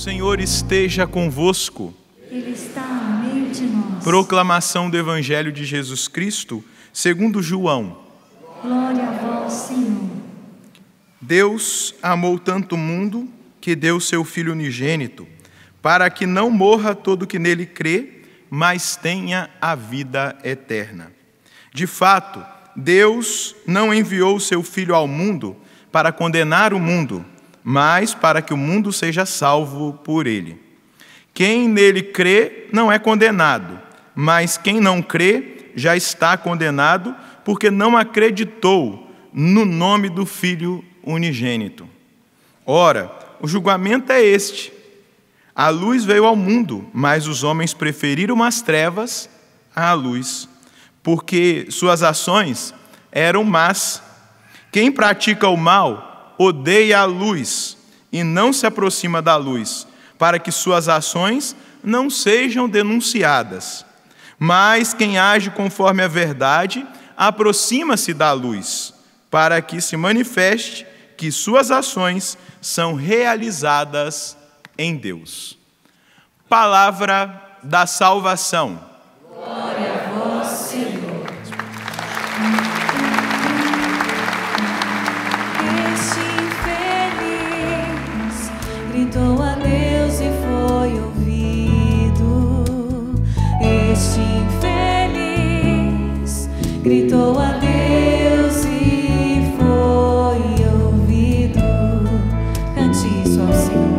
Senhor esteja convosco. Ele está no meio de nós. Proclamação do Evangelho de Jesus Cristo, segundo João. Glória a vós, Senhor. Deus amou tanto o mundo que deu seu Filho unigênito, para que não morra todo que nele crê, mas tenha a vida eterna. De fato, Deus não enviou o seu Filho ao mundo para condenar o mundo, mas para que o mundo seja salvo por ele. Quem nele crê não é condenado, mas quem não crê já está condenado, porque não acreditou no nome do Filho unigênito. Ora, o julgamento é este: a luz veio ao mundo, mas os homens preferiram as trevas à luz, porque suas ações eram más. Quem pratica o mal odeia a luz e não se aproxima da luz, para que suas ações não sejam denunciadas. Mas quem age conforme a verdade aproxima-se da luz, para que se manifeste que suas ações são realizadas em Deus. Palavra da salvação. Glória a vós, Senhor. Este infeliz gritou a Deus e foi ouvido. Este infeliz gritou a Deus e foi ouvido. Cante isso ao Senhor.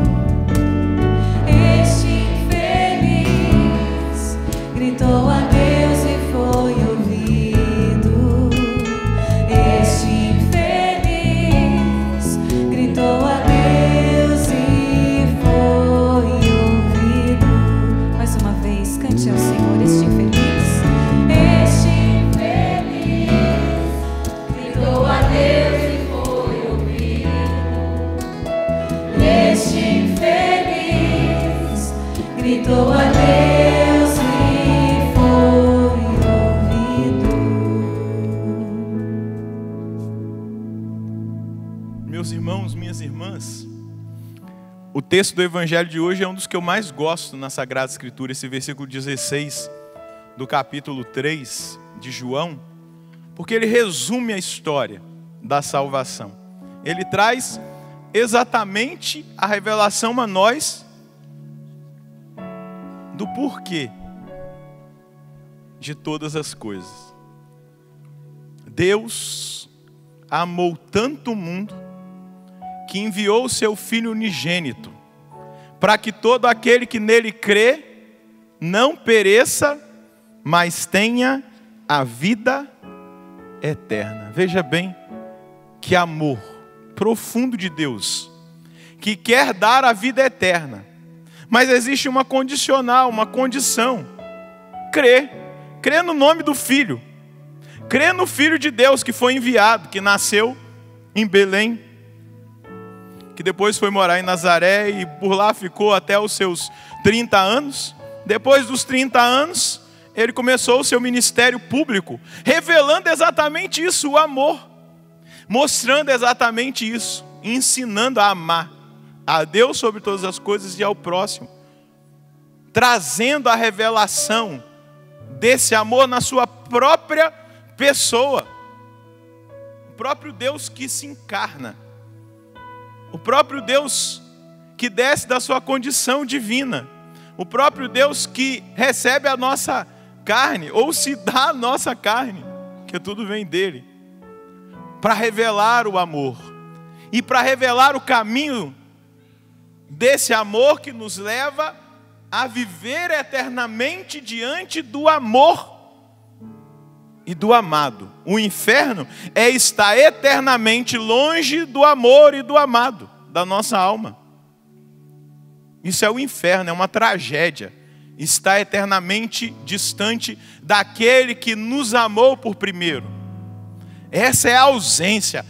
Este infeliz gritou a Deus e foi ouvido. Este infeliz gritou a Deus e foi ouvido. Mais uma vez, cante ao Senhor. Este infeliz gritou a Deus e foi ouvido. Este infeliz gritou a Deus e foi ouvido. Meus irmãos, minhas irmãs, o texto do Evangelho de hoje é um dos que eu mais gosto na Sagrada Escritura, esse versículo 16 do capítulo 3 de João, porque ele resume a história da salvação. Ele traz exatamente a revelação a nós do porquê de todas as coisas. Deus amou tanto o mundo que enviou o seu Filho unigênito, para que todo aquele que nele crê não pereça, mas tenha a vida eterna. Veja bem que amor profundo de Deus, que quer dar a vida eterna. Mas existe uma condicional, uma condição: crer no nome do Filho, crer no Filho de Deus que foi enviado, que nasceu em Belém, que depois foi morar em Nazaré e por lá ficou até os seus 30 anos. Depois dos 30 anos, ele começou o seu ministério público, revelando exatamente isso, o amor, mostrando exatamente isso, ensinando a amar a Deus sobre todas as coisas e ao próximo, trazendo a revelação desse amor na sua própria pessoa. O próprio Deus que se encarna, o próprio Deus que desce da sua condição divina, o próprio Deus que recebe a nossa carne, ou se dá a nossa carne, que tudo vem dele, para revelar o amor e para revelar o caminho desse amor que nos leva a viver eternamente diante do amor e do amado. O inferno é estar eternamente longe do amor e do amado da nossa alma. Isso é o inferno, é uma tragédia. Estar eternamente distante daquele que nos amou por primeiro. Essa é a ausência.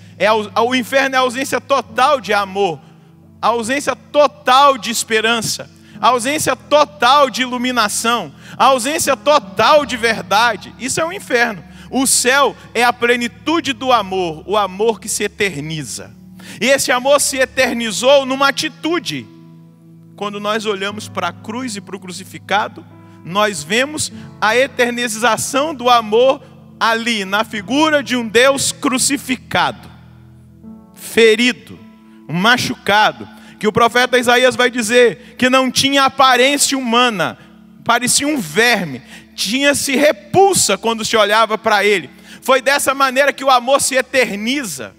O inferno é a ausência total de amor, a ausência total de esperança, a ausência total de iluminação, a ausência total de verdade. Isso é o inferno. O céu é a plenitude do amor, o amor que se eterniza. E esse amor se eternizou numa atitude. quando nós olhamos para a cruz e para o crucificado, nós vemos a eternização do amor ali, na figura de um Deus crucificado, ferido, machucado, que o profeta Isaías vai dizer que não tinha aparência humana, parecia um verme, tinha-se repulsa quando se olhava para ele. Foi dessa maneira que o amor se eterniza.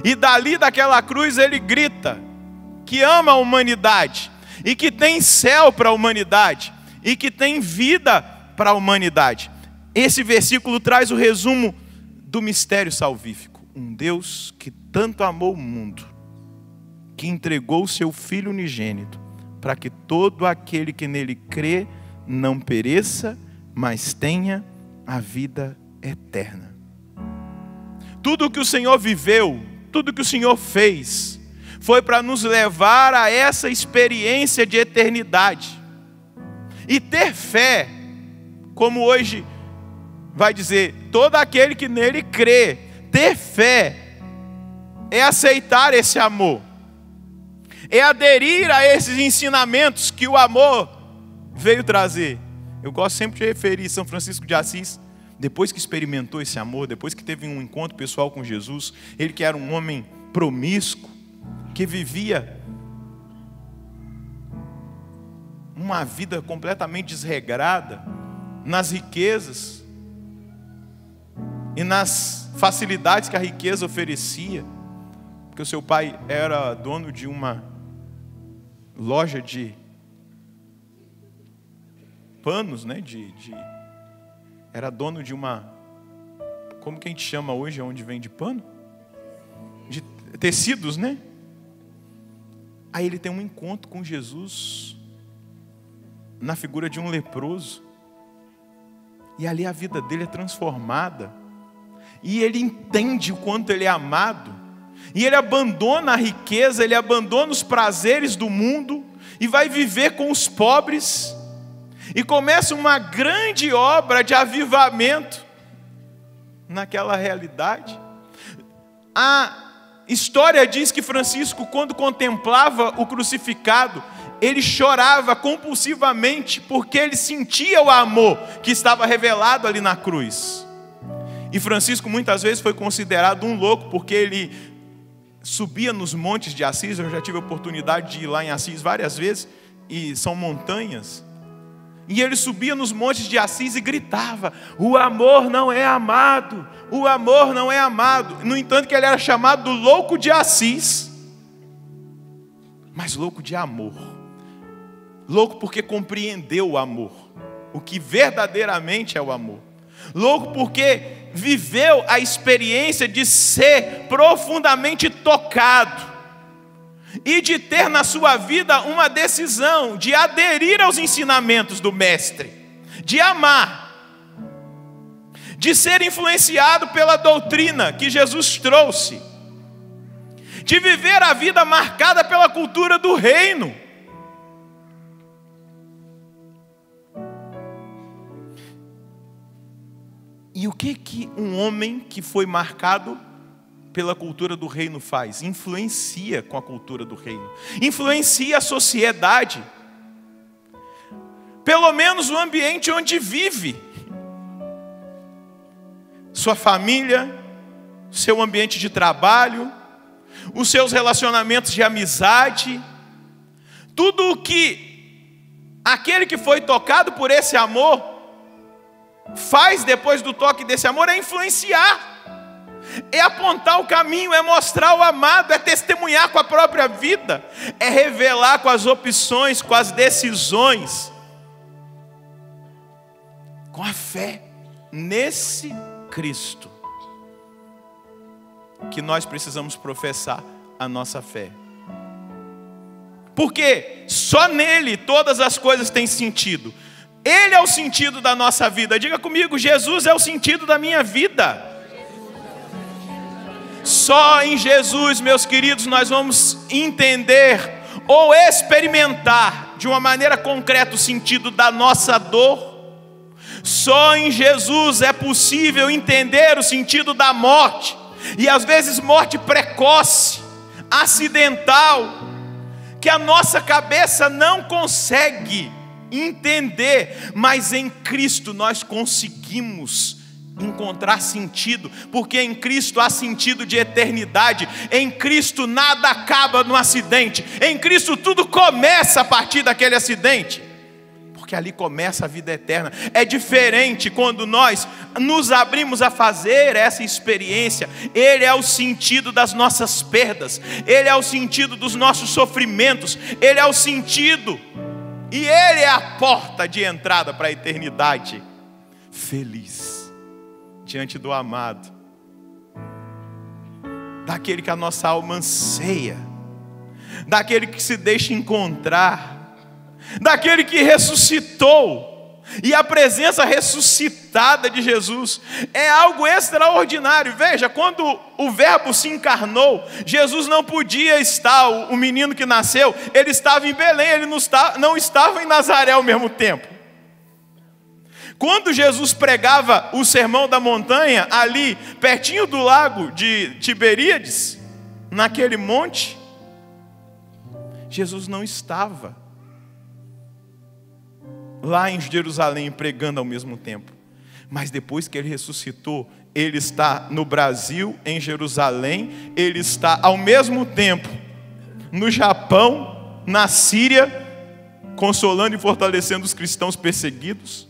E dali daquela cruz ele grita que ama a humanidade, e que tem céu para a humanidade, e que tem vida para a humanidade. Esse versículo traz o resumo do mistério salvífico. Um Deus que tanto amou o mundo, que entregou o seu Filho unigênito, para que todo aquele que nele crê não pereça, mas tenha a vida eterna. Tudo que o Senhor viveu, tudo que o Senhor fez, foi para nos levar a essa experiência de eternidade. E ter fé, como hoje vai dizer, todo aquele que nele crê, ter fé é aceitar esse amor, é aderir a esses ensinamentos que o amor veio trazer. Eu gosto sempre de referir São Francisco de Assis, depois que experimentou esse amor, depois que teve um encontro pessoal com Jesus, ele que era um homem promíscuo, que vivia uma vida completamente desregrada, nas riquezas e nas facilidades que a riqueza oferecia, porque o seu pai era dono de uma loja de panos, né? Era dono de uma, como que a gente chama hoje, onde vende pano? De tecidos, né? Aí ele tem um encontro com Jesus, na figura de um leproso, e ali a vida dele é transformada, e ele entende o quanto ele é amado, e ele abandona a riqueza, ele abandona os prazeres do mundo, e vai viver com os pobres, e começa uma grande obra de avivamento naquela realidade. A história diz que Francisco, quando contemplava o crucificado, ele chorava compulsivamente, porque ele sentia o amor que estava revelado ali na cruz. E Francisco muitas vezes foi considerado um louco, porque ele subia nos montes de Assis. Eu já tive a oportunidade de ir lá em Assis várias vezes, e são montanhas. E ele subia nos montes de Assis e gritava: o amor não é amado, o amor não é amado. No entanto, que ele era chamado do louco de Assis, mas louco de amor. Louco porque compreendeu o amor, o que verdadeiramente é o amor. Louco porque viveu a experiência de ser profundamente tocado e de ter na sua vida uma decisão de aderir aos ensinamentos do Mestre, de amar, de ser influenciado pela doutrina que Jesus trouxe, de viver a vida marcada pela cultura do reino. E o que um homem que foi marcado pela cultura do reino faz? Influencia com a cultura do reino, influencia a sociedade, pelo menos o ambiente onde vive, sua família, seu ambiente de trabalho, os seus relacionamentos de amizade, tudo o que aquele que foi tocado por esse amor faz depois do toque desse amor é influenciar, é apontar o caminho, é mostrar o amado, é testemunhar com a própria vida, é revelar com as opções, com as decisões, com a fé nesse Cristo, que nós precisamos professar a nossa fé. Porque só nele todas as coisas têm sentido. Ele é o sentido da nossa vida. Diga comigo: Jesus é o sentido da minha vida. Só em Jesus, meus queridos, nós vamos entender ou experimentar de uma maneira concreta o sentido da nossa dor. Só em Jesus é possível entender o sentido da morte, e às vezes morte precoce, acidental, que a nossa cabeça não consegue entender, mas em Cristo nós conseguimos encontrar sentido, porque em Cristo há sentido de eternidade. Em Cristo nada acaba no acidente, em Cristo tudo começa a partir daquele acidente, porque ali começa a vida eterna. É diferente quando nós nos abrimos a fazer essa experiência. Ele é o sentido das nossas perdas, Ele é o sentido dos nossos sofrimentos, Ele é o sentido, e Ele é a porta de entrada para a eternidade feliz diante do amado, daquele que a nossa alma anseia, daquele que se deixa encontrar, daquele que ressuscitou. E a presença ressuscitada de Jesus é algo extraordinário. Veja, quando o Verbo se encarnou, Jesus não podia estar, o menino que nasceu, ele estava em Belém, ele não estava em Nazaré ao mesmo tempo. Quando Jesus pregava o sermão da montanha, ali pertinho do lago de Tiberíades, naquele monte, Jesus não estava lá em Jerusalém pregando ao mesmo tempo. Mas depois que ele ressuscitou, ele está no Brasil, em Jerusalém, ele está ao mesmo tempo no Japão, na Síria, consolando e fortalecendo os cristãos perseguidos.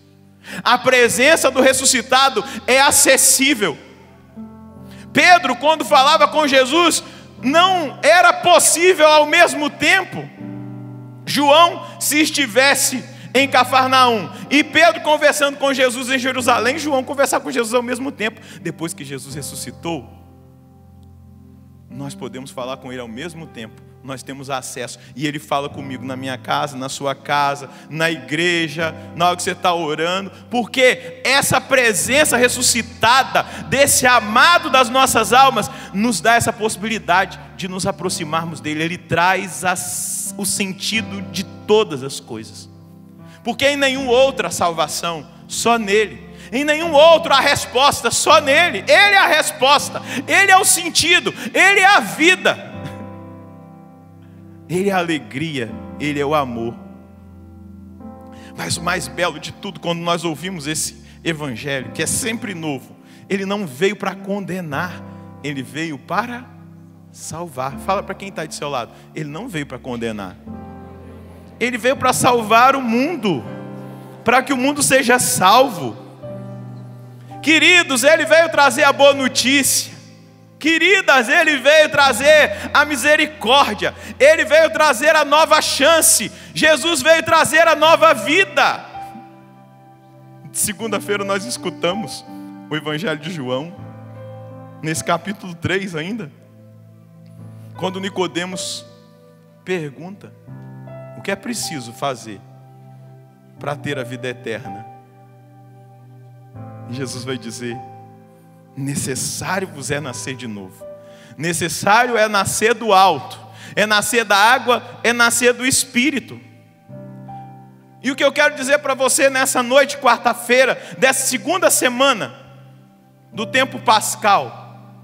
A presença do ressuscitado é acessível. Pedro, quando falava com Jesus, não era possível ao mesmo tempo João, se estivesse em Cafarnaum, e Pedro conversando com Jesus em Jerusalém, João conversar com Jesus ao mesmo tempo. Depois que Jesus ressuscitou, nós podemos falar com Ele ao mesmo tempo. Nós temos acesso, e Ele fala comigo na minha casa, na sua casa, na igreja, na hora que você está orando, porque essa presença ressuscitada desse amado das nossas almas nos dá essa possibilidade de nos aproximarmos dele. Ele traz o sentido de todas as coisas, porque em nenhum outro a salvação, só nele. Em nenhum outro a resposta, só nele. Ele é a resposta, Ele é o sentido, Ele é a vida, Ele é a alegria, Ele é o amor. Mas o mais belo de tudo, quando nós ouvimos esse evangelho, que é sempre novo, Ele não veio para condenar, Ele veio para salvar. Fala para quem está do seu lado, Ele não veio para condenar, Ele veio para salvar o mundo, para que o mundo seja salvo. Queridos, Ele veio trazer a boa notícia. Queridas, Ele veio trazer a misericórdia, Ele veio trazer a nova chance, Jesus veio trazer a nova vida. Segunda-feira nós escutamos o Evangelho de João, nesse capítulo 3 ainda, quando Nicodemos pergunta: o que é preciso fazer para ter a vida eterna? E Jesus vai dizer: necessário vos é nascer de novo. Necessário é nascer do alto, é nascer da água, é nascer do Espírito. E o que eu quero dizer para você nessa noite, quarta-feira, dessa segunda semana do tempo pascal,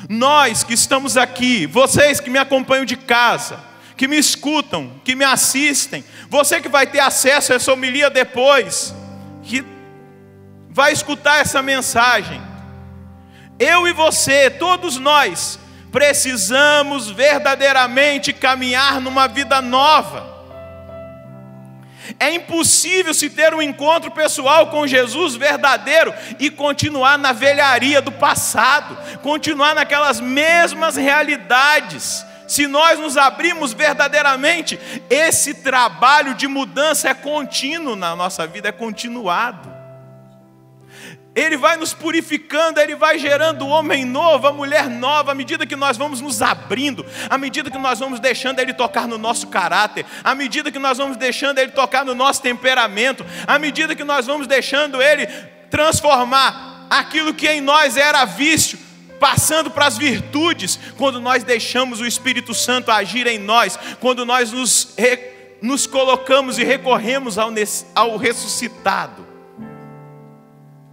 nós que estamos aqui, vocês que me acompanham de casa, que me escutam, que me assistem, você que vai ter acesso a essa homilia depois, que vai escutar essa mensagem, eu e você, todos nós, precisamos verdadeiramente caminhar numa vida nova. É impossível se ter um encontro pessoal com Jesus verdadeiro e continuar na velharia do passado, continuar naquelas mesmas realidades. Se nós nos abrirmos verdadeiramente, esse trabalho de mudança é contínuo na nossa vida, é continuado. Ele vai nos purificando, Ele vai gerando o homem novo, a mulher nova, à medida que nós vamos nos abrindo, à medida que nós vamos deixando Ele tocar no nosso caráter, à medida que nós vamos deixando Ele tocar no nosso temperamento, à medida que nós vamos deixando Ele transformar aquilo que em nós era vício, passando para as virtudes, quando nós deixamos o Espírito Santo agir em nós, quando nós nos colocamos e recorremos ao ressuscitado.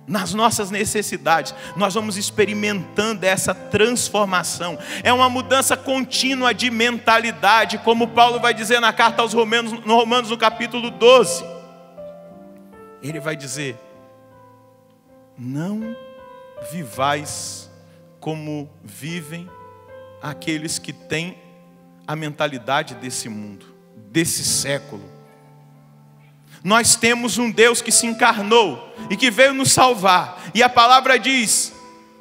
nas nossas necessidades, nós vamos experimentando essa transformação. É uma mudança contínua de mentalidade, como Paulo vai dizer na carta aos Romanos, no capítulo 12. Ele vai dizer: não vivais como vivem aqueles que têm a mentalidade desse mundo, desse século. Nós temos um Deus que se encarnou e que veio nos salvar. E a palavra diz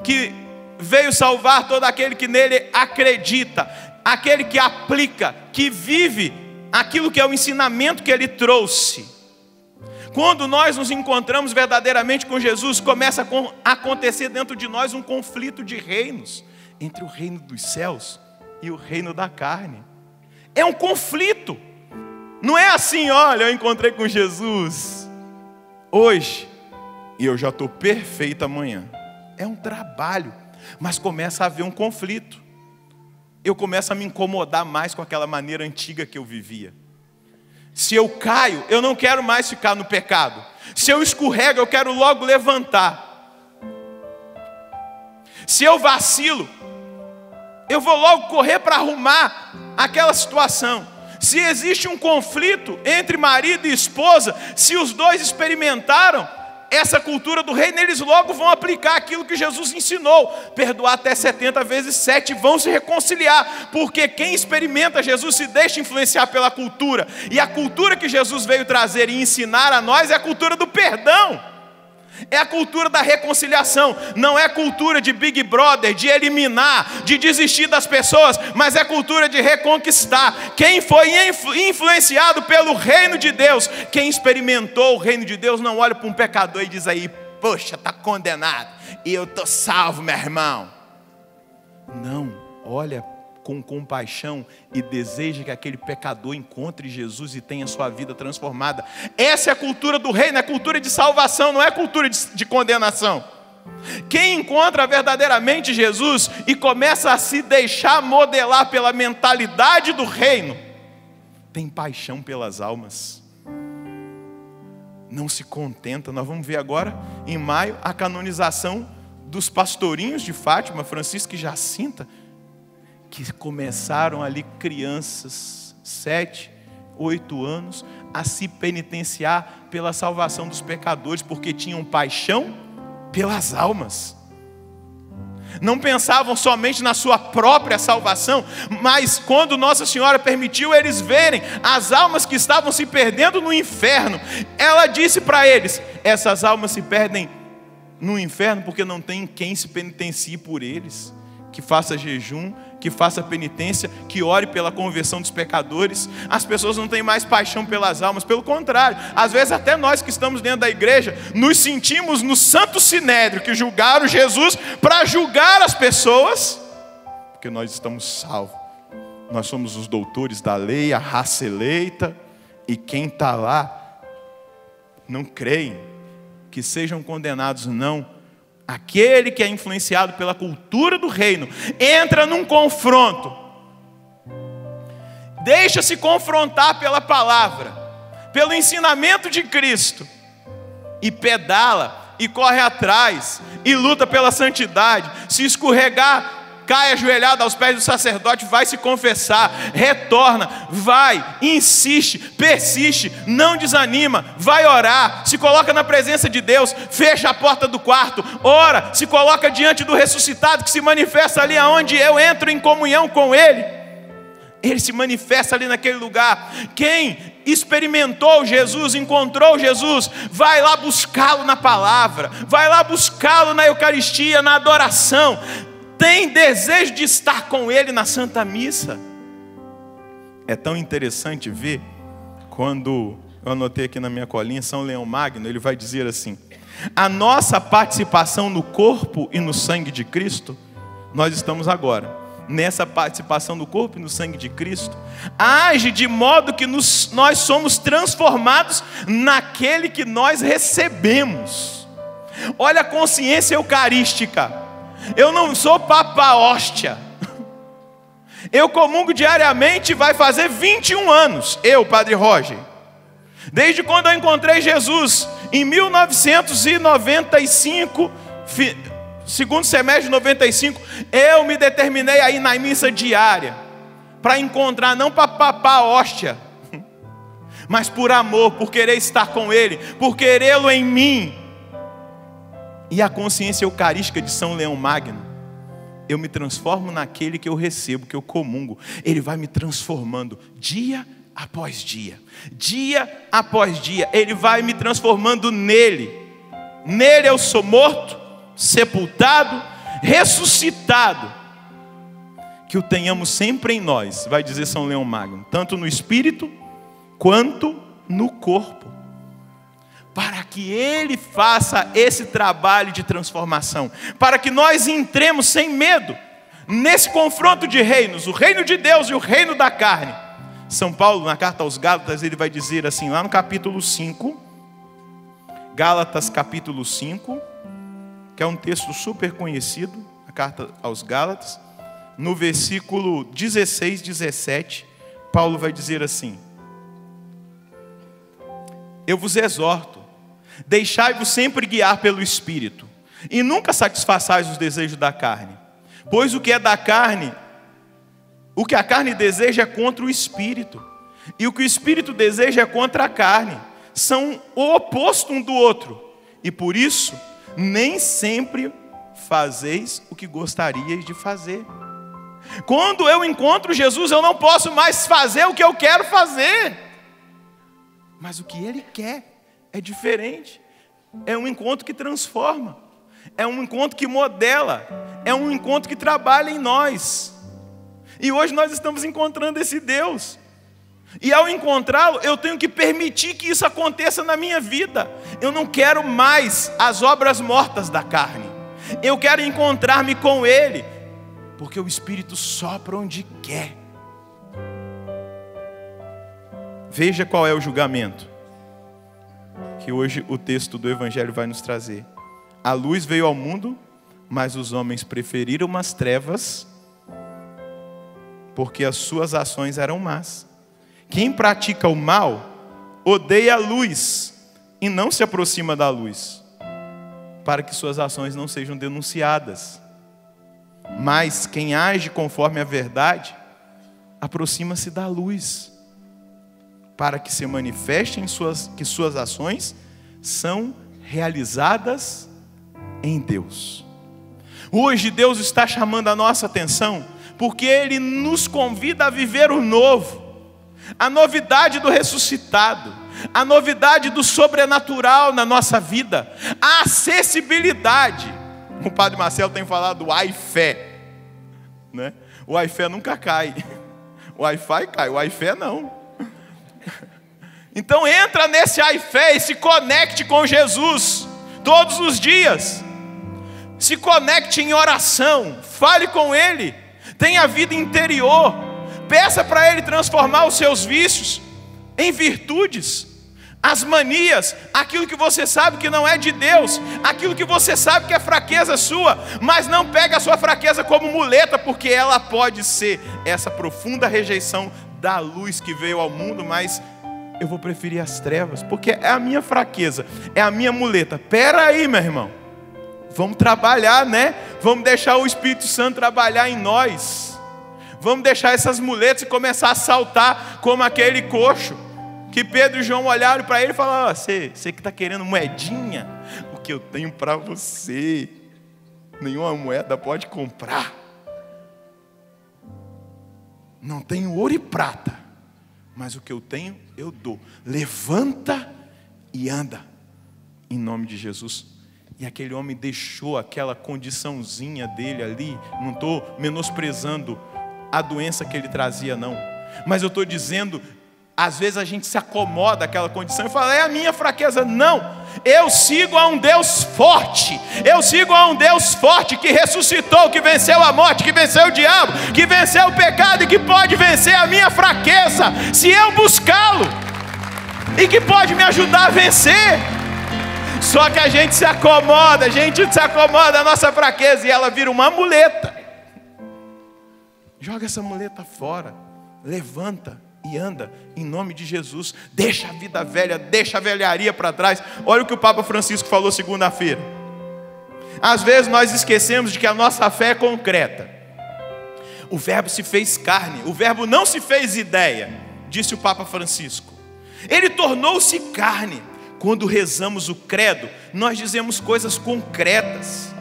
que veio salvar todo aquele que nele acredita, aquele que aplica, que vive aquilo que é o ensinamento que ele trouxe. Quando nós nos encontramos verdadeiramente com Jesus, começa a acontecer dentro de nós um conflito de reinos, entre o reino dos céus e o reino da carne. É um conflito. Não é assim: olha, eu encontrei com Jesus hoje e eu já estou perfeito amanhã. É um trabalho, mas começa a haver um conflito. Eu começo a me incomodar mais com aquela maneira antiga que eu vivia. Se eu caio, eu não quero mais ficar no pecado. Se eu escorrego, eu quero logo levantar. Se eu vacilo, eu vou logo correr para arrumar aquela situação. Se existe um conflito entre marido e esposa, se os dois experimentaram essa cultura do reino, eles logo vão aplicar aquilo que Jesus ensinou: perdoar até 70 vezes 7, vão se reconciliar, porque quem experimenta Jesus se deixa influenciar pela cultura, e a cultura que Jesus veio trazer e ensinar a nós é a cultura do perdão, é a cultura da reconciliação. Não é cultura de Big Brother, de eliminar, de desistir das pessoas, mas é cultura de reconquistar. Quem foi influenciado pelo reino de Deus, quem experimentou o reino de Deus, não olha para um pecador e diz aí: poxa, está condenado e eu estou salvo, meu irmão. Não, olha com compaixão e deseja que aquele pecador encontre Jesus e tenha sua vida transformada. Essa é a cultura do reino, é a cultura de salvação, não é a cultura de condenação. Quem encontra verdadeiramente Jesus e começa a se deixar modelar pela mentalidade do reino, tem paixão pelas almas, não se contenta. Nós vamos ver agora em maio a canonização dos pastorinhos de Fátima, Francisco e Jacinta, que começaram ali crianças, 7, 8 anos, a se penitenciar pela salvação dos pecadores, porque tinham paixão pelas almas. Não pensavam somente na sua própria salvação, mas quando Nossa Senhora permitiu eles verem as almas que estavam se perdendo no inferno, ela disse para eles: essas almas se perdem no inferno porque não tem quem se penitencie por eles, que faça jejum, que faça penitência, que ore pela conversão dos pecadores. As pessoas não têm mais paixão pelas almas, pelo contrário, às vezes até nós que estamos dentro da igreja, nos sentimos no santo sinédrio, que julgaram Jesus para julgar as pessoas, porque nós estamos salvos. Nós somos os doutores da lei, a raça eleita, e quem está lá não creem que sejam condenados, não. Aquele que é influenciado pela cultura do reino entra num confronto, deixa-se confrontar pela palavra, pelo ensinamento de Cristo, e pedala, e corre atrás, e luta pela santidade. Se escorregar, cai ajoelhado aos pés do sacerdote, vai se confessar, retorna, vai, insiste, persiste, não desanima, vai orar, se coloca na presença de Deus, fecha a porta do quarto, ora, se coloca diante do ressuscitado que se manifesta ali aonde eu entro em comunhão com Ele. Ele se manifesta ali naquele lugar. Quem experimentou Jesus, encontrou Jesus, vai lá buscá-lo na palavra, vai lá buscá-lo na Eucaristia, na adoração, tem desejo de estar com Ele na Santa Missa. É tão interessante ver, quando eu anotei aqui na minha colinha, São Leão Magno, ele vai dizer assim: a nossa participação no corpo e no sangue de Cristo, nós estamos agora nessa participação no corpo e no sangue de Cristo, age de modo que nós somos transformados naquele que nós recebemos. Olha a consciência eucarística. Eu não sou papa hóstia. Eu comungo diariamente, vai fazer 21 anos. Eu, Padre Roger. Desde quando eu encontrei Jesus em 1995, segundo semestre de 95, eu me determinei a ir na missa diária, para encontrar, não para papar a hóstia, mas por amor, por querer estar com Ele, por querê-lo em mim. E a consciência eucarística de São Leão Magno, eu me transformo naquele que eu recebo, que eu comungo. Ele vai me transformando dia após dia, dia após dia. Ele vai me transformando nele. Nele eu sou morto, sepultado, ressuscitado. Que o tenhamos sempre em nós, vai dizer São Leão Magno, tanto no espírito quanto no corpo, para que Ele faça esse trabalho de transformação, para que nós entremos sem medo nesse confronto de reinos, o reino de Deus e o reino da carne. São Paulo, na carta aos Gálatas, ele vai dizer assim, lá no capítulo 5, Gálatas capítulo 5, que é um texto super conhecido, a carta aos Gálatas, no versículo 16, 17, Paulo vai dizer assim: eu vos exorto, deixai-vos sempre guiar pelo Espírito, e nunca satisfaçais os desejos da carne, pois o que é da carne, o que a carne deseja é contra o Espírito, e o que o Espírito deseja é contra a carne, são o oposto um do outro, e por isso, nem sempre fazeis o que gostariais de fazer. Quando eu encontro Jesus, eu não posso mais fazer o que eu quero fazer, mas o que Ele quer é diferente. É um encontro que transforma, é um encontro que modela, é um encontro que trabalha em nós. E hoje nós estamos encontrando esse Deus, e ao encontrá-lo, eu tenho que permitir que isso aconteça na minha vida. Eu não quero mais as obras mortas da carne, eu quero encontrar-me com Ele, porque o Espírito sopra onde quer. Veja qual é o julgamento que hoje o texto do Evangelho vai nos trazer. A luz veio ao mundo, mas os homens preferiram as trevas, porque as suas ações eram más. Quem pratica o mal, odeia a luz, e não se aproxima da luz, para que suas ações não sejam denunciadas. Mas quem age conforme a verdade, aproxima-se da luz, para que se manifestem que suas ações são realizadas em Deus. Hoje Deus está chamando a nossa atenção, porque Ele nos convida a viver o novo, a novidade do ressuscitado, a novidade do sobrenatural na nossa vida, a acessibilidade. O Padre Marcelo tem falado do Wi-Fi, né? O Wi-Fi nunca cai, o Wi-Fi cai, o Wi-Fi não. Então entra nesse Wi-Fi e se conecte com Jesus todos os dias. Se conecte em oração, fale com Ele, tenha vida interior, peça para Ele transformar os seus vícios em virtudes, as manias, aquilo que você sabe que não é de Deus, aquilo que você sabe que é fraqueza sua, mas não pega a sua fraqueza como muleta, porque ela pode ser essa profunda rejeição da luz que veio ao mundo, mas eu vou preferir as trevas, porque é a minha fraqueza, é a minha muleta. Pera aí, meu irmão, vamos trabalhar, né? Vamos deixar o Espírito Santo trabalhar em nós, vamos deixar essas muletas e começar a saltar como aquele coxo, que Pedro e João olharam para ele e falaram: você que está querendo moedinha, o que eu tenho para você, nenhuma moeda pode comprar. Não tenho ouro e prata, mas o que eu tenho, eu dou. Levanta e anda, em nome de Jesus. E aquele homem deixou aquela condiçãozinha dele ali. Não estou menosprezando a doença que ele trazia, não. Mas eu estou dizendo, às vezes a gente se acomoda àquela condição e fala: é a minha fraqueza. Não, eu sigo a um Deus forte. Eu sigo a um Deus forte que ressuscitou, que venceu a morte, que venceu o diabo, que venceu o pecado e que pode vencer a minha fraqueza, se eu buscá-lo, e que pode me ajudar a vencer. Só que a gente se acomoda à nossa fraqueza e ela vira uma muleta. Joga essa muleta fora, levanta e anda em nome de Jesus. Deixa a vida velha, deixa a velharia para trás. Olha o que o Papa Francisco falou segunda-feira. Às vezes nós esquecemos de que a nossa fé é concreta. O verbo se fez carne, o verbo não se fez ideia, disse o Papa Francisco. Ele tornou-se carne. Quando rezamos o credo, nós dizemos coisas concretas.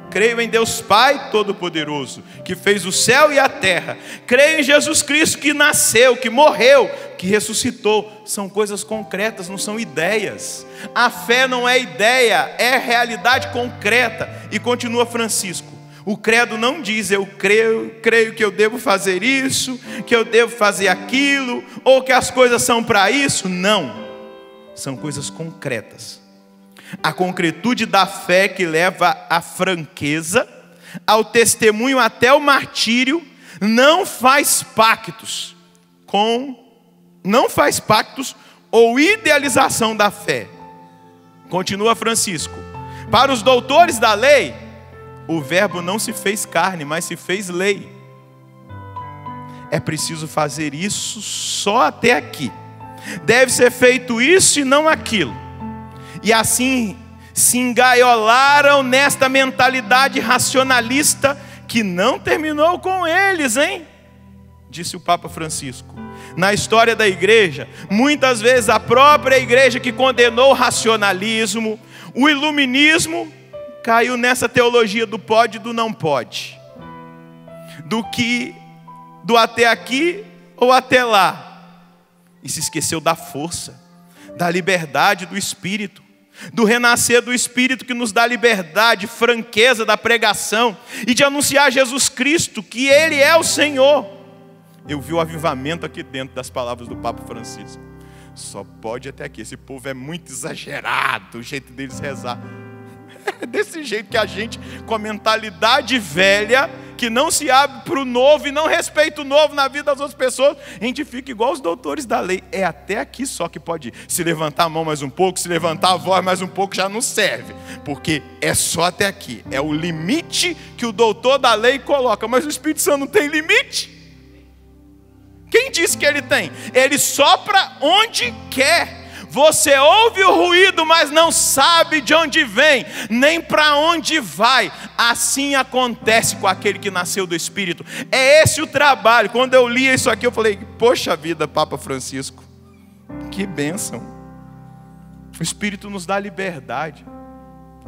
Creio em Deus Pai Todo-Poderoso, que fez o céu e a terra. Creio em Jesus Cristo, que nasceu, que morreu, que ressuscitou. São coisas concretas, não são ideias. A fé não é ideia, é realidade concreta. E continua Francisco. O credo não diz, eu creio que eu devo fazer isso, que eu devo fazer aquilo, ou que as coisas são para isso. Não, são coisas concretas. A concretude da fé que leva à franqueza, ao testemunho até o martírio, não faz pactos ou idealização da fé. Continua Francisco. Para os doutores da lei, o verbo não se fez carne, mas se fez lei. É preciso fazer isso só até aqui. Deve ser feito isso e não aquilo. E assim se engaiolaram nesta mentalidade racionalista que não terminou com eles, hein? Disse o Papa Francisco. Na história da igreja, muitas vezes a própria igreja que condenou o racionalismo, o iluminismo, caiu nessa teologia do pode e do não pode. Do até aqui ou até lá. E se esqueceu da força, da liberdade do Espírito, do renascer do Espírito que nos dá liberdade, franqueza da pregação e de anunciar Jesus Cristo, que Ele é o Senhor. Eu vi o avivamento aqui dentro das palavras do Papa Francisco. Só pode até aqui, esse povo é muito exagerado, o jeito deles rezar. É desse jeito que a gente, com a mentalidade velha, que não se abre para o novo e não respeita o novo na vida das outras pessoas, a gente fica igual os doutores da lei. É até aqui só que pode ir. Se levantar a mão mais um pouco, se levantar a voz mais um pouco, já não serve. Porque é só até aqui. É o limite que o doutor da lei coloca. Mas o Espírito Santo não tem limite. Quem disse que ele tem? Ele sopra onde quer. Você ouve o ruído, mas não sabe de onde vem, nem para onde vai. Assim acontece com aquele que nasceu do Espírito. É esse o trabalho. Quando eu li isso aqui, eu falei, poxa vida, Papa Francisco, que bênção. O Espírito nos dá liberdade.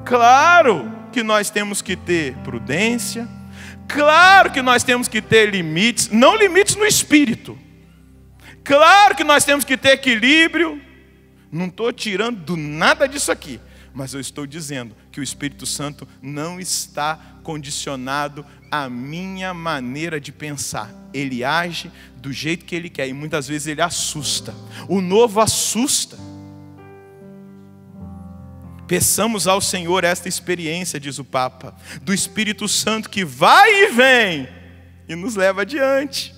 Claro que nós temos que ter prudência. Claro que nós temos que ter limites. Não limites no Espírito. Claro que nós temos que ter equilíbrio. Não estou tirando nada disso aqui, mas eu estou dizendo que o Espírito Santo não está condicionado à minha maneira de pensar. Ele age do jeito que Ele quer e muitas vezes Ele assusta. O novo assusta. Peçamos ao Senhor esta experiência, diz o Papa, do Espírito Santo que vai e vem e nos leva adiante.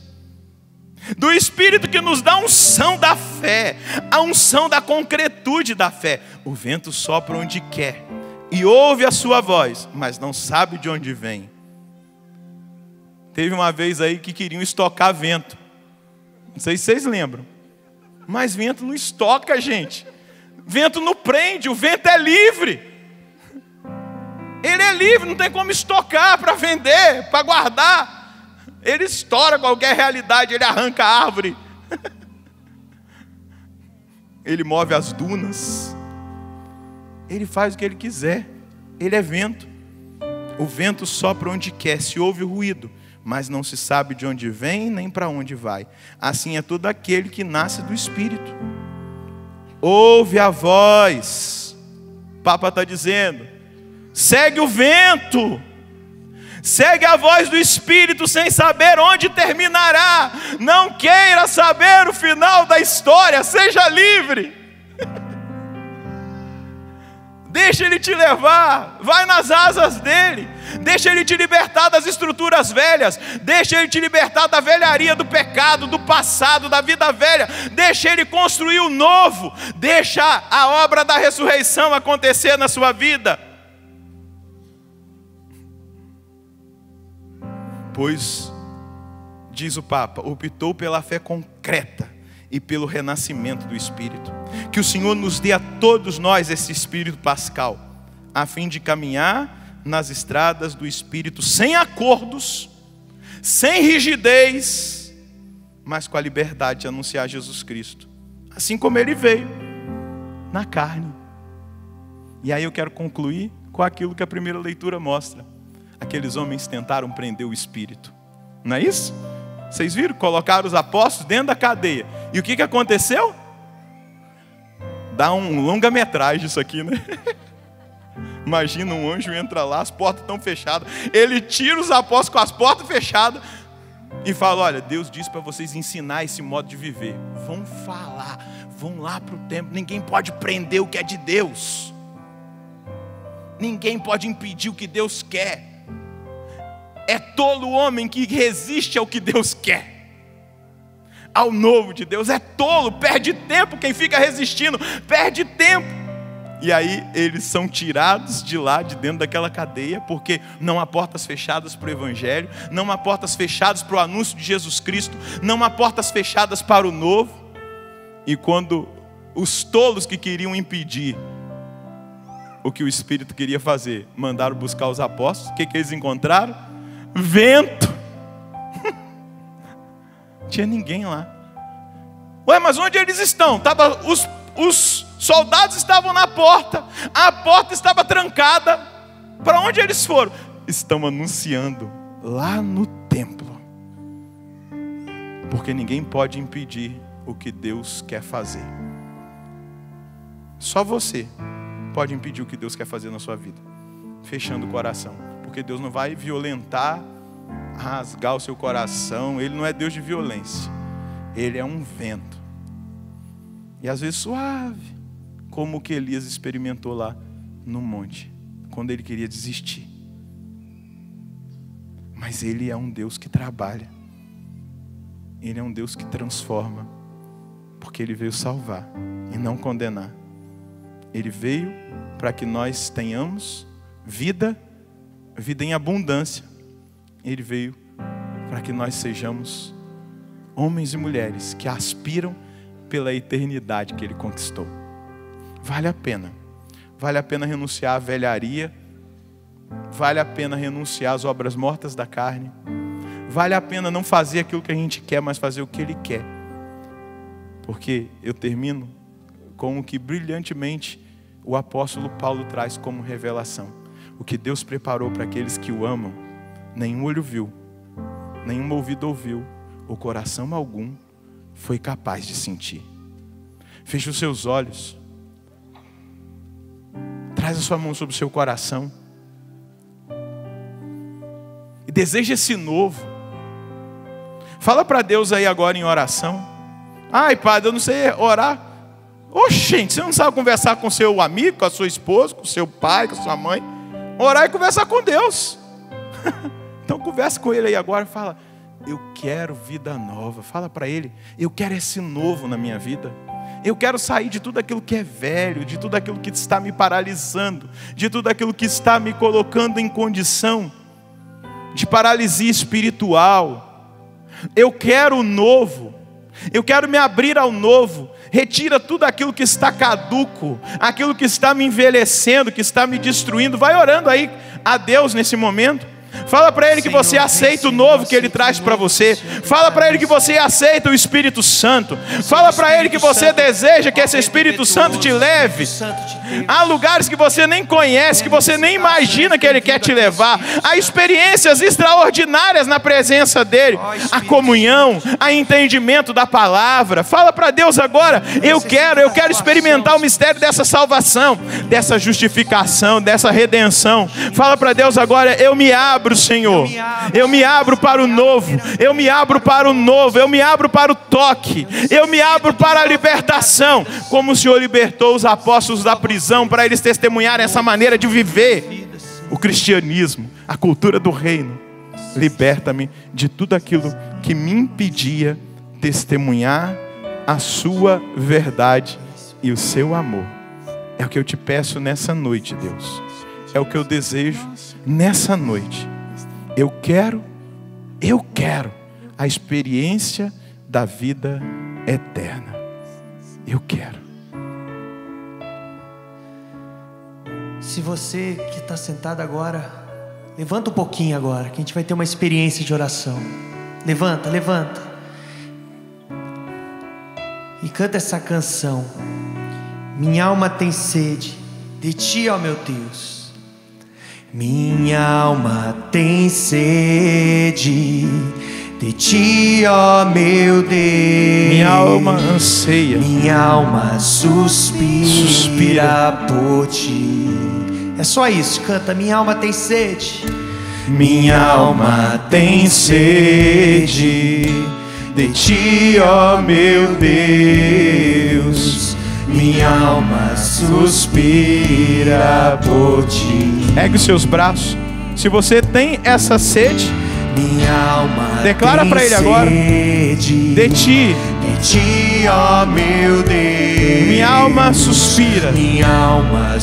Do Espírito que nos dá a unção da fé, a unção da concretude da fé. O vento sopra onde quer e ouve a sua voz, mas não sabe de onde vem. Teve uma vez aí que queriam estocar vento. Não sei se vocês lembram. Mas vento não estoca, gente. Vento não prende, o vento é livre. Ele é livre, não tem como estocar para vender, para guardar. Ele estoura qualquer realidade, ele arranca a árvore. Ele move as dunas. Ele faz o que ele quiser. Ele é vento. O vento sopra onde quer, se ouve o ruído, mas não se sabe de onde vem nem para onde vai. Assim é todo aquele que nasce do Espírito. Ouve a voz. O Papa está dizendo, segue o vento. Segue a voz do Espírito sem saber onde terminará. Não queira saber o final da história. Seja livre. Deixa Ele te levar. Vai nas asas dEle. Deixa Ele te libertar das estruturas velhas. Deixa Ele te libertar da velharia, do pecado, do passado, da vida velha. Deixa Ele construir o novo. Deixa a obra da ressurreição acontecer na sua vida. Pois, diz o Papa, optou pela fé concreta, e pelo renascimento do Espírito. Que o Senhor nos dê a todos nós esse Espírito pascal, a fim de caminhar nas estradas do Espírito, sem acordos, sem rigidez, mas com a liberdade de anunciar Jesus Cristo, assim como Ele veio, na carne. E aí eu quero concluir com aquilo que a primeira leitura mostra. Aqueles homens tentaram prender o Espírito, não é isso? Vocês viram? Colocaram os apóstolos dentro da cadeia. E o que aconteceu? Dá um longa-metragem isso aqui, né? Imagina, um anjo entra lá, as portas estão fechadas. Ele tira os apóstolos com as portas fechadas e fala: olha, Deus disse para vocês ensinar esse modo de viver. Vão falar, vão lá para o templo. Ninguém pode prender o que é de Deus. Ninguém pode impedir o que Deus quer. É tolo o homem que resiste ao que Deus quer, ao novo de Deus. É tolo, perde tempo. Quem fica resistindo, perde tempo. E aí eles são tirados de lá, de dentro daquela cadeia, porque não há portas fechadas para o Evangelho, não há portas fechadas para o anúncio de Jesus Cristo, não há portas fechadas para o novo. E quando os tolos que queriam impedir o que o Espírito queria fazer, mandaram buscar os apóstolos, o que eles encontraram? Vento. Não tinha ninguém lá. Ué, mas onde eles estão? Os soldados estavam na porta, a porta estava trancada. Para onde eles foram? Estão anunciando lá no templo, porque ninguém pode impedir o que Deus quer fazer. Só você pode impedir o que Deus quer fazer na sua vida, fechando o coração, porque Deus não vai violentar, rasgar o seu coração. Ele não é Deus de violência, Ele é um vento, e às vezes suave, como o que Elias experimentou lá no monte, quando ele queria desistir. Mas Ele é um Deus que trabalha, Ele é um Deus que transforma, porque Ele veio salvar e não condenar. Ele veio para que nós tenhamos vida em abundância. Ele veio para que nós sejamos homens e mulheres que aspiram pela eternidade que Ele conquistou. Vale a pena renunciar à velharia, vale a pena renunciar às obras mortas da carne, vale a pena não fazer aquilo que a gente quer, mas fazer o que Ele quer. Porque eu termino com o que brilhantemente o apóstolo Paulo traz como revelação. O que Deus preparou para aqueles que o amam, nenhum olho viu, nenhum ouvido ouviu, o coração algum foi capaz de sentir. Feche os seus olhos, traz a sua mão sobre o seu coração e deseja esse novo. Fala para Deus aí agora em oração. Ai, Padre, eu não sei orar. Gente, você não sabe conversar com seu amigo, com a sua esposa, com seu pai, com a sua mãe? Orar e conversar com Deus. Então conversa com Ele aí agora e fala: eu quero vida nova. Fala para Ele: eu quero esse novo na minha vida. Eu quero sair de tudo aquilo que é velho, de tudo aquilo que está me paralisando, de tudo aquilo que está me colocando em condição de paralisia espiritual. Eu quero o novo. Eu quero me abrir ao novo. Retira tudo aquilo que está caduco, aquilo que está me envelhecendo, que está me destruindo. Vai orando aí a Deus nesse momento. Fala para Ele que você aceita o novo que Ele traz para você. Fala para Ele que você aceita o Espírito Santo. Fala para Ele que você deseja que esse Espírito Santo te leve a lugares que você nem conhece, que você nem imagina que Ele quer te levar, a experiências extraordinárias na presença dEle, a comunhão, a entendimento da palavra. Fala para Deus agora: eu quero experimentar o mistério dessa salvação, dessa justificação, dessa redenção. Fala para Deus agora: eu me abro, Senhor, eu me abro para o novo, eu me abro para o novo, eu me abro para o toque, eu me abro para a libertação, como o Senhor libertou os apóstolos da prisão, para eles testemunharem essa maneira de viver o cristianismo, a cultura do reino. Liberta-me de tudo aquilo que me impedia testemunhar a sua verdade e o seu amor. É o que eu te peço nessa noite, Deus. É o que eu desejo nessa noite. Eu quero a experiência da vida eterna. Eu quero. Se você que está sentado agora, levanta um pouquinho agora, que a gente vai ter uma experiência de oração. Levanta, levanta. E canta essa canção. Minha alma tem sede de ti, ó meu Deus. Minha alma tem sede de ti, ó meu Deus. Minha alma anseia. Minha alma suspira por ti. É só isso, canta. Minha alma tem sede. Minha alma tem sede de ti, ó meu Deus. Minha alma suspira por ti. Ergue os seus braços. Se você tem essa sede, minha alma declara para ele agora. De ti, ó meu Deus. Minha alma suspira. Minha alma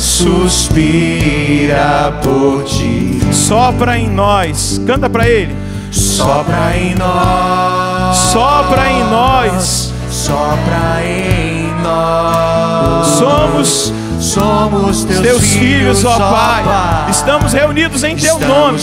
suspira por ti. Sopra em nós. Canta para ele. Sopra em nós. Sopra em nós. Sopra em nós. Somos teus filhos, ó Pai. Estamos reunidos em teu nome.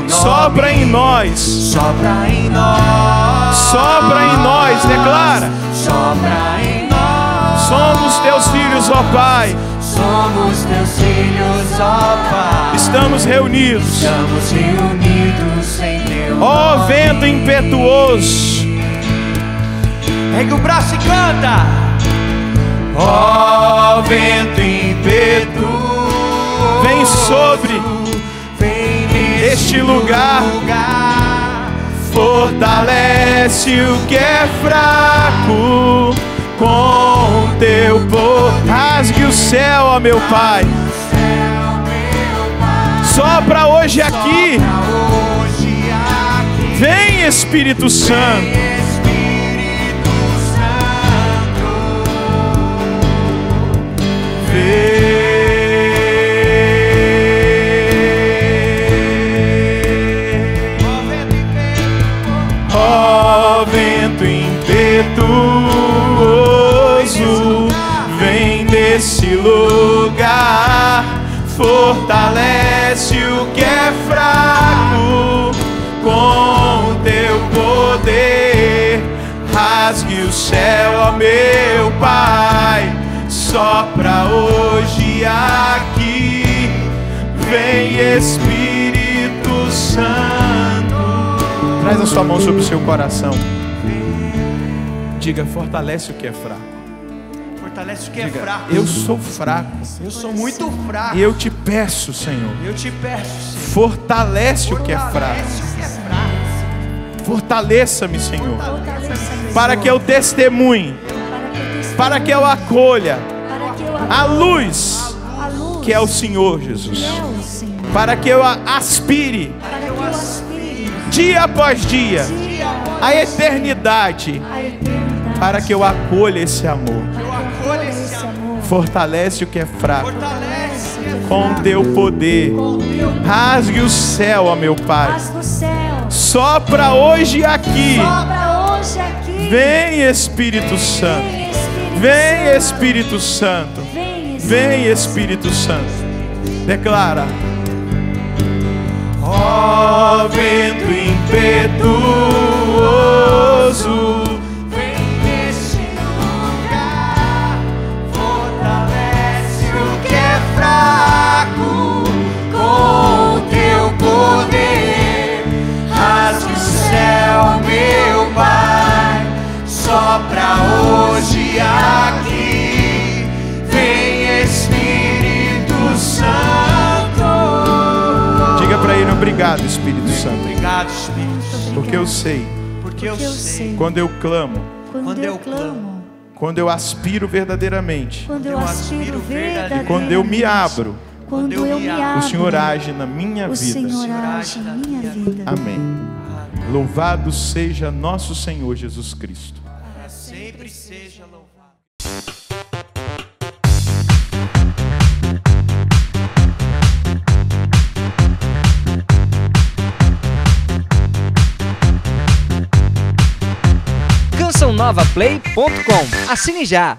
Sopra em nós. Sopra em nós. Sopra em nós. Declara. Sopra em nós. Somos teus filhos, ó Pai. Somos teus filhos, ó Pai. Estamos reunidos. Estamos reunidos em teu nome. Ó vento impetuoso. Ergue o braço e canta. Ó vento impetuoso, vem sobre este lugar. Fortalece o que é fraco com teu poder. Rasgue o céu, ó meu Pai. Sopra hoje aqui. Vem, Espírito Santo. Ó vento impetuoso, vem desse lugar, fortalece o que é fraco com teu poder. Rasgue o céu, ó meu Pai. Sopra hoje aqui, vem Espírito Santo. Traz a sua mão sobre o seu coração. Diga, fortalece o que é fraco. Fortalece o que é Diga, fraco. eu sou fraco. Eu sou muito fraco. E eu te peço, Senhor. Eu te peço, Senhor. Fortalece o que é fraco. Fortalece o que é fraco. Fortaleça-me, Senhor. Fortaleça-me, Para que eu testemunhe, para que eu acolha a luz a luz que é o Senhor Jesus. que é o Senhor. Para que eu aspire Para que eu aspire dia após dia dia após a eternidade. a eternidade. Para que eu acolha esse amor. Para que eu acolha esse amor. Fortalece o que é fraco Fortalece o que é com teu poder. Com teu Rasgue o céu, ó meu Pai. paz no céu. Sopra hoje aqui. Sobra hoje aqui. Vem, Espírito Santo. Vem, Espírito Vem, Espírito Santo. Santo. Vem, Vem, Espírito Santo. Declara. Ó vento impetuoso, vem neste lugar. Fortalece o que é fraco com teu poder. Rasgue o céu, meu Pai. Sopra hoje aqui. Vem Espírito Santo. diga para ele obrigado, Espírito Santo. Obrigado, Espírito Santo. Porque eu sei, Porque eu sei. quando eu clamo, Quando eu clamo, quando eu aspiro verdadeiramente, quando eu aspiro verdadeiramente, quando eu me abro, quando eu me abro, o Senhor age na minha o vida. Senhor age na minha vida. Amém. Louvado seja nosso Senhor Jesus Cristo. Sempre seja louvado. novaplay.com. Assine já!